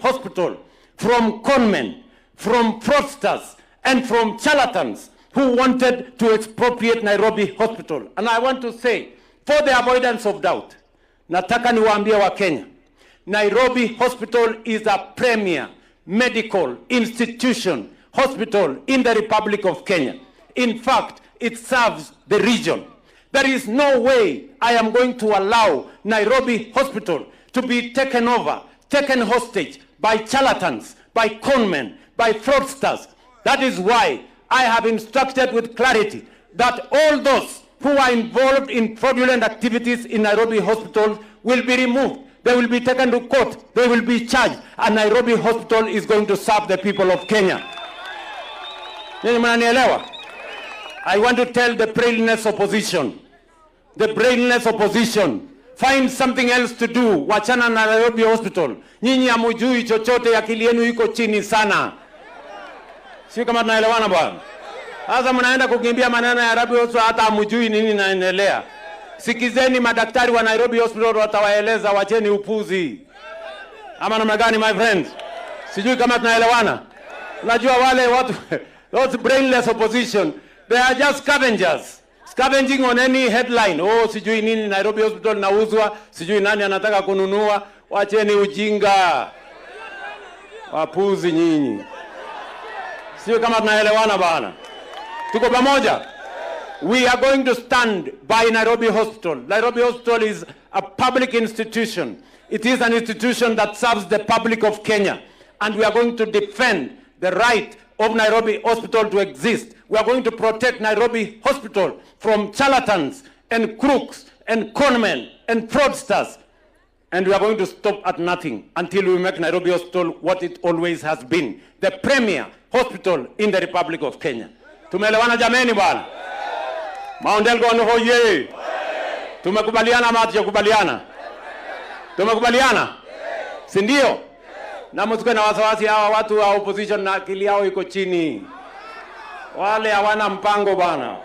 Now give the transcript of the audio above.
Hospital from conmen, from fraudsters, and from charlatans who wanted to expropriate Nairobi Hospital. And I want to say, for the avoidance of doubt, nataka niwaambie wa Kenya, Nairobi Hospital is a premier medical institution hospital in the Republic of Kenya. In fact, it serves the region. There is no way I am going to allow Nairobi Hospital to be taken over, taken hostage by charlatans, by conmen, by fraudsters. That is why I have instructed with clarity that all those who are involved in fraudulent activities in Nairobi Hospital will be removed. They will be taken to court. They will be charged. And Nairobi Hospital is going to serve the people of Kenya. I want to tell the brainless opposition, find something else to do. Wachana na Nairobi Hospital. Nyinyi hamujui chochote, akili yenu iko chini sana. Sio kama tunaelewana bwana. Sasa mnaenda kukimbia maneno ya Nairobi Hospital hata hamujui nini inaendelea. Sikizeni madaktari wa Nairobi Hospital watawaeleza, wacheni upuzi. Ama namna gani my friends? Sijui kama tunaelewana. Unajua wale watu those brainless opposition, they are just scavengers. Scavenging on any headline. Oh, sijui nini Nairobi Hospital nauzwa, sijui nani anataka kununua. Wacheni ujinga. Wapuzi nyinyi. Sio kama tunaelewana bana. Tuko pamoja? We are going to stand by Nairobi Hospital. Nairobi Hospital is a public institution. It is an institution that serves the public of Kenya. And we are going to defend the right of Nairobi Hospital to exist. We are going to protect Nairobi Hospital from charlatans and crooks and conmen and fraudsters. And we are going to stop at nothing until we make Nairobi Hospital what it always has been, the premier hospital in the Republic of Kenya. Tumeelewana jameni bwana? Mount Elgon hoye. Tumekubaliana ama hatujakubaliana? Tumekubaliana? Si ndio? Na msikuwe na wasiwasi, hawa watu wa opposition na akili yao iko chini. Wale hawana mpango bwana.